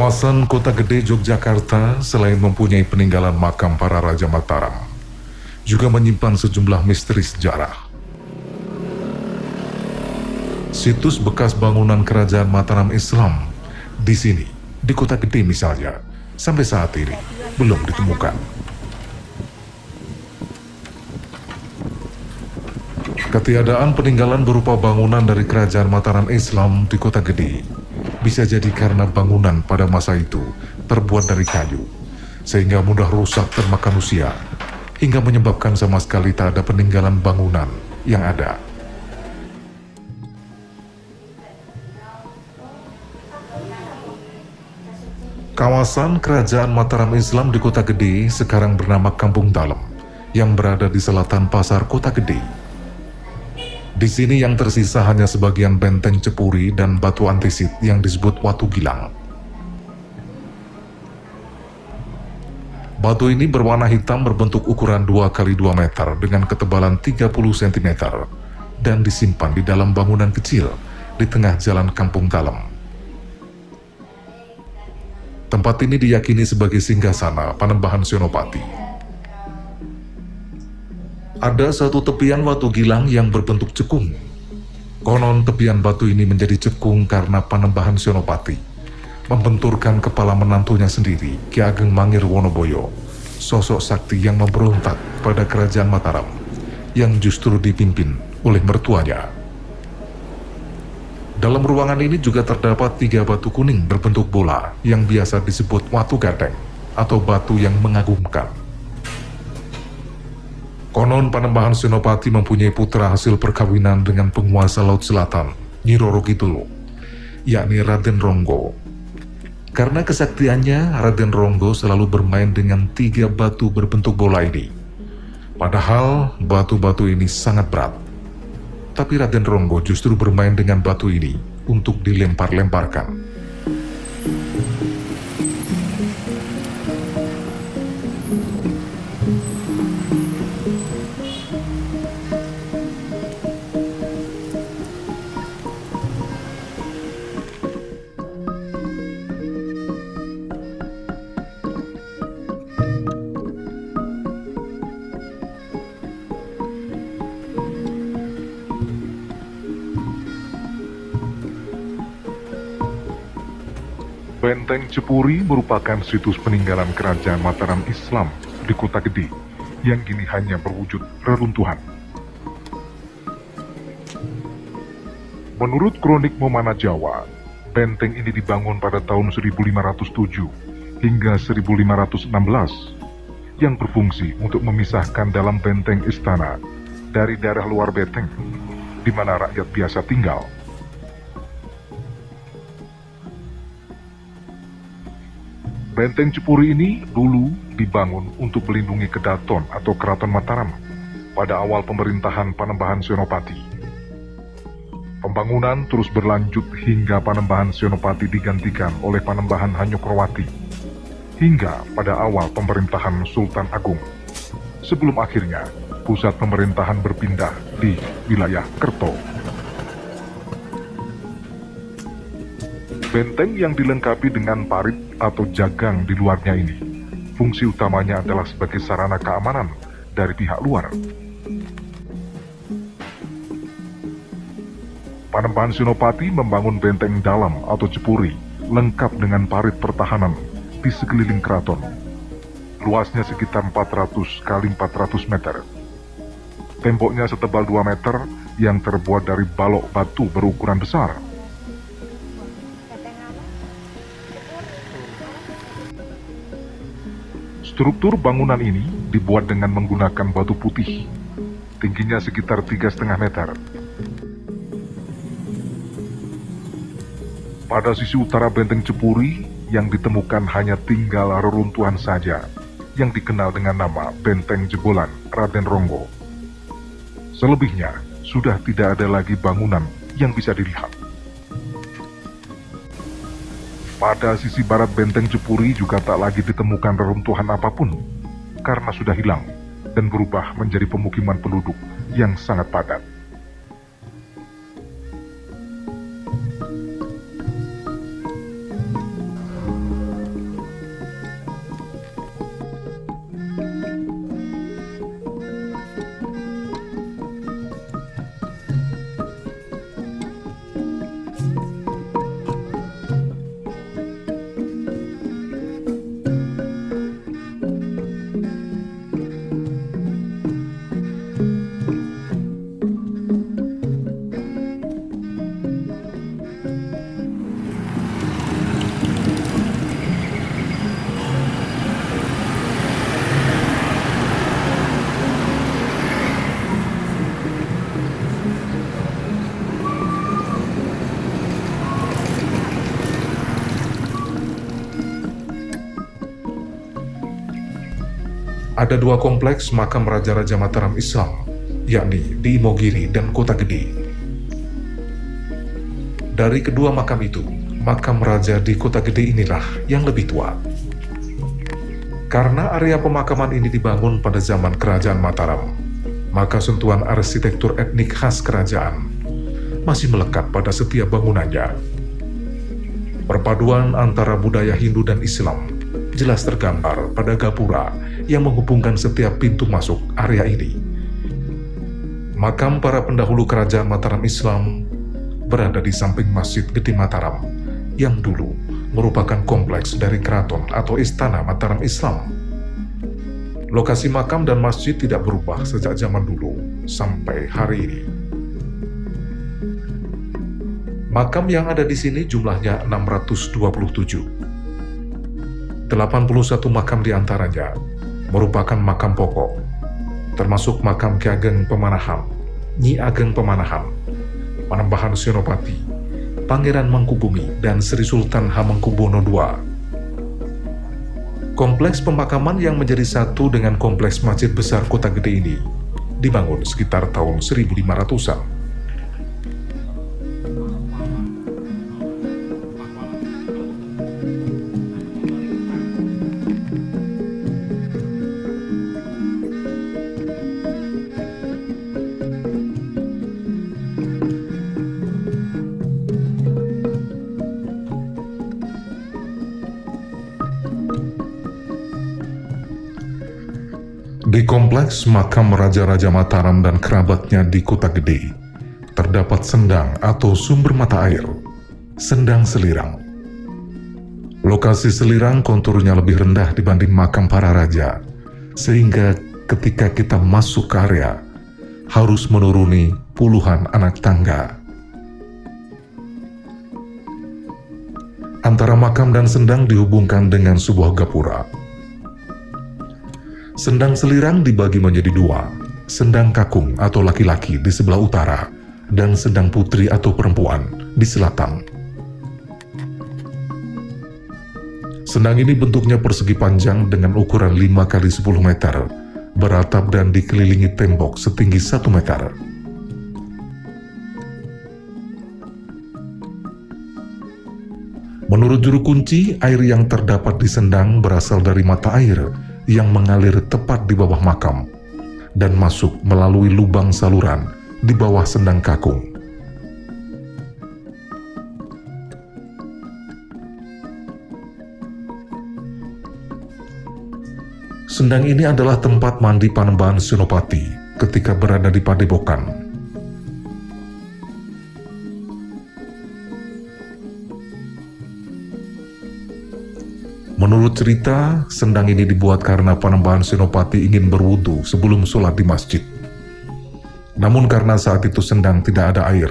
Kawasan Kota Gede Yogyakarta selain mempunyai peninggalan makam para Raja Mataram, juga menyimpan sejumlah misteri sejarah. Situs bekas bangunan kerajaan Mataram Islam di sini, di Kota Gede misalnya, sampai saat ini belum ditemukan. Ketiadaan peninggalan berupa bangunan dari kerajaan Mataram Islam di Kota Gede bisa jadi karena bangunan pada masa itu terbuat dari kayu, sehingga mudah rusak termakan usia, hingga menyebabkan sama sekali tak ada peninggalan bangunan yang ada. Kawasan kerajaan Mataram Islam di Kota Gede sekarang bernama Kampung Dalem, yang berada di selatan pasar Kota Gede. Di sini yang tersisa hanya sebagian benteng Cepuri dan batu andesit yang disebut Watu Gilang. Batu ini berwarna hitam berbentuk ukuran 2 x 2 meter dengan ketebalan 30 cm dan disimpan di dalam bangunan kecil di tengah jalan Kampung Dalem. Tempat ini diyakini sebagai singgasana Panembahan Senopati. Ada satu tepian Watu Gilang yang berbentuk cekung. Konon tepian batu ini menjadi cekung karena Panembahan Senopati membenturkan kepala menantunya sendiri, Ki Ageng Mangir Wonoboyo, sosok sakti yang memberontak pada kerajaan Mataram, yang justru dipimpin oleh mertuanya. Dalam ruangan ini juga terdapat 3 batu kuning berbentuk bola yang biasa disebut Watu Gadeng atau batu yang mengagumkan. Konon Panembahan Senopati mempunyai putra hasil perkawinan dengan penguasa Laut Selatan, Nyi Roro Kidul, yakni Raden Ronggo. Karena kesaktiannya, Raden Ronggo selalu bermain dengan 3 batu berbentuk bola ini. Padahal batu-batu ini sangat berat. Tapi Raden Ronggo justru bermain dengan batu ini untuk dilempar-lemparkan. Benteng Cepuri merupakan situs peninggalan kerajaan Mataram Islam di Kota Gede yang kini hanya berwujud reruntuhan. Menurut kronik Memana Jawa, benteng ini dibangun pada tahun 1507 hingga 1516 yang berfungsi untuk memisahkan dalam benteng istana dari daerah luar benteng di mana rakyat biasa tinggal. Benteng Cepuri ini dulu dibangun untuk melindungi Kedaton atau Keraton Mataram pada awal pemerintahan Panembahan Senopati. Pembangunan terus berlanjut hingga Panembahan Senopati digantikan oleh Panembahan Hanyokrowati hingga pada awal pemerintahan Sultan Agung, sebelum akhirnya pusat pemerintahan berpindah di wilayah Kerto. Benteng yang dilengkapi dengan parit atau jagang di luarnya ini, fungsi utamanya adalah sebagai sarana keamanan dari pihak luar. Panembahan Senopati membangun benteng dalam atau Cepuri lengkap dengan parit pertahanan di sekeliling keraton. Luasnya sekitar 400 x 400 meter. Temboknya setebal 2 meter yang terbuat dari balok batu berukuran besar. Struktur bangunan ini dibuat dengan menggunakan batu putih, tingginya sekitar 3,5 meter. Pada sisi utara benteng Cepuri yang ditemukan hanya tinggal reruntuhan saja, yang dikenal dengan nama Benteng Jebolan Raden Ronggo. Selebihnya sudah tidak ada lagi bangunan yang bisa dilihat. Pada sisi barat benteng Cepuri juga tak lagi ditemukan reruntuhan apapun, karena sudah hilang dan berubah menjadi pemukiman penduduk yang sangat padat. Ada dua kompleks makam Raja-Raja Mataram Islam, yakni di Imogiri dan Kota Gede. Dari kedua makam itu, makam raja di Kota Gede inilah yang lebih tua. Karena area pemakaman ini dibangun pada zaman Kerajaan Mataram, maka sentuhan arsitektur etnik khas kerajaan masih melekat pada setiap bangunannya. Perpaduan antara budaya Hindu dan Islam jelas tergambar pada gapura yang menghubungkan setiap pintu masuk area ini. Makam para pendahulu Kerajaan Mataram Islam berada di samping Masjid Gede Mataram yang dulu merupakan kompleks dari keraton atau istana Mataram Islam. Lokasi makam dan masjid tidak berubah sejak zaman dulu sampai hari ini. Makam yang ada di sini jumlahnya 627. 81 makam diantaranya merupakan makam pokok, termasuk makam Ki Ageng Pemanahan, Nyi Ageng Pemanahan, Panembahan Senopati, Pangeran Mangkubumi, dan Sri Sultan Hamengkubuwono II. Kompleks pemakaman yang menjadi satu dengan kompleks Masjid Besar Kota Gede ini dibangun sekitar tahun 1500-an. Di kompleks makam Raja-Raja Mataram dan kerabatnya di Kota Gede, terdapat sendang atau sumber mata air, Sendang Selirang. Lokasi Selirang konturnya lebih rendah dibanding makam para raja, sehingga ketika kita masuk ke area, harus menuruni puluhan anak tangga. Antara makam dan sendang dihubungkan dengan sebuah gapura. Sendang Selirang dibagi menjadi dua, sendang kakung atau laki-laki di sebelah utara, dan sendang putri atau perempuan di selatan. Sendang ini bentuknya persegi panjang dengan ukuran 5 x 10 meter, beratap dan dikelilingi tembok setinggi 1 meter. Menurut juru kunci, air yang terdapat di sendang berasal dari mata air yang mengalir tepat di bawah makam dan masuk melalui lubang saluran di bawah sendang kakung. Sendang ini adalah tempat mandi Panembahan Senopati ketika berada di Padepokan. Menurut cerita, sendang ini dibuat karena Panembahan Senopati ingin berwudu sebelum sholat di masjid. Namun karena saat itu sendang tidak ada air,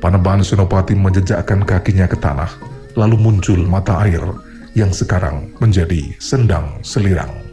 Panembahan Senopati menjejakkan kakinya ke tanah, lalu muncul mata air yang sekarang menjadi Sendang Selirang.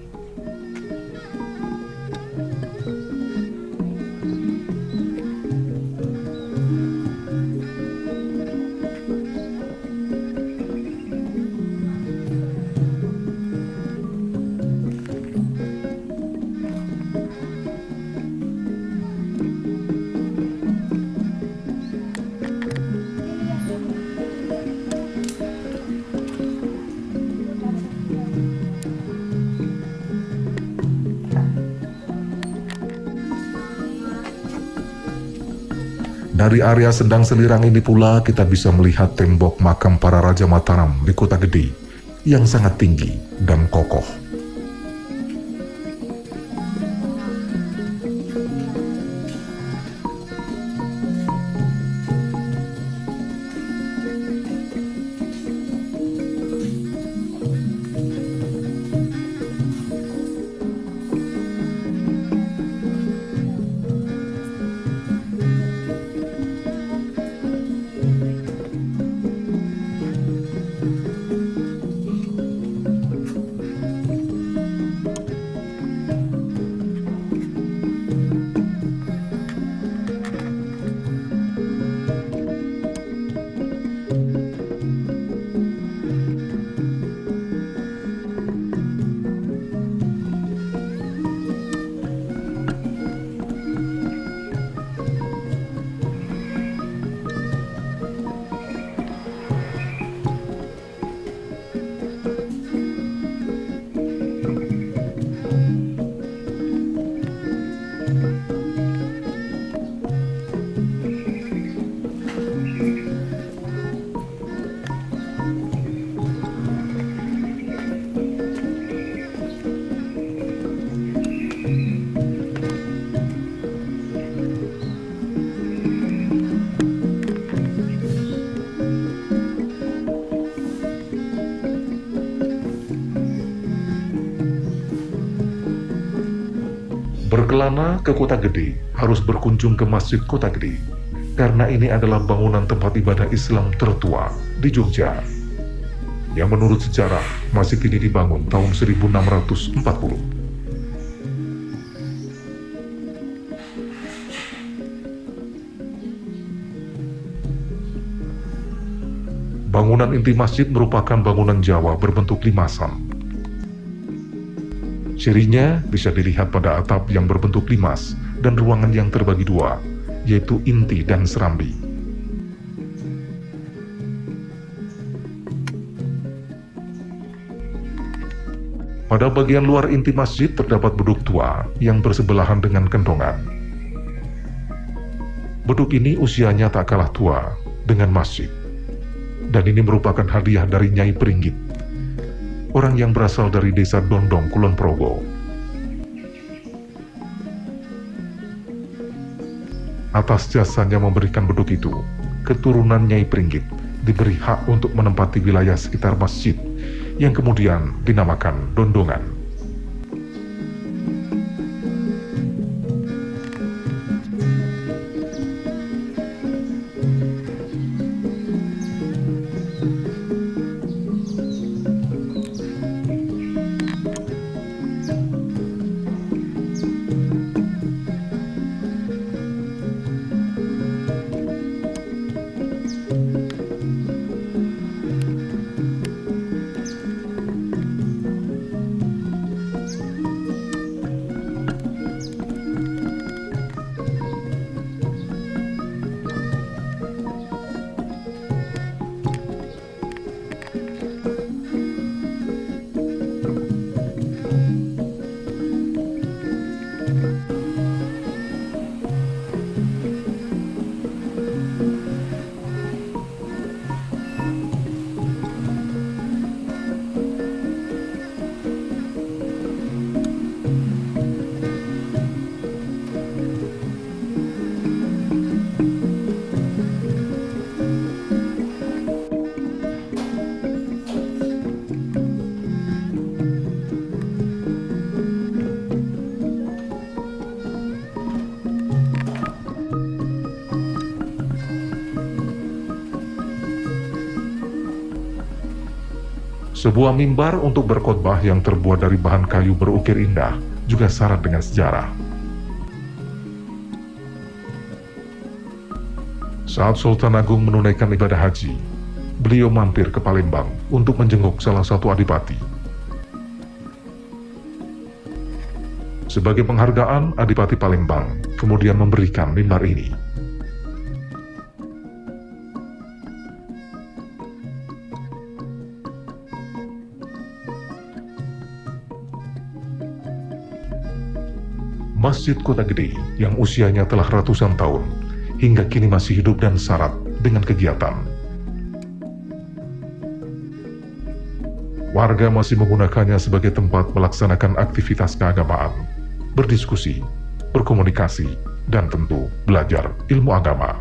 Dari area Sendang Selirang ini pula kita bisa melihat tembok makam para Raja Mataram di Kota Gede yang sangat tinggi dan kokoh. perjalanan ke Kota Gede harus berkunjung ke Masjid Kota Gede, karena ini adalah bangunan tempat ibadah Islam tertua di Jogja, yang menurut sejarah masih kini dibangun tahun 1640. Bangunan inti masjid merupakan bangunan Jawa berbentuk limasan. Cirinya bisa dilihat pada atap yang berbentuk limas dan ruangan yang terbagi dua, yaitu inti dan serambi. Pada bagian luar inti masjid terdapat beduk tua yang bersebelahan dengan kendongan. Beduk ini usianya tak kalah tua dengan masjid. Dan ini merupakan hadiah dari Nyai Pringgit, orang yang berasal dari desa Dondong, Kulon Progo. Atas jasanya memberikan beduk itu, keturunan Nyai Pringgit diberi hak untuk menempati wilayah sekitar masjid yang kemudian dinamakan Dondongan. Sebuah mimbar untuk berkhotbah yang terbuat dari bahan kayu berukir indah juga syarat dengan sejarah. Saat Sultan Agung menunaikan ibadah haji, beliau mampir ke Palembang untuk menjenguk salah satu adipati. Sebagai penghargaan, Adipati Palembang kemudian memberikan mimbar ini. Masjid Kota Gede yang usianya telah ratusan tahun, hingga kini masih hidup dan syarat dengan kegiatan. Warga masih menggunakannya sebagai tempat melaksanakan aktivitas keagamaan, berdiskusi, berkomunikasi, dan tentu belajar ilmu agama.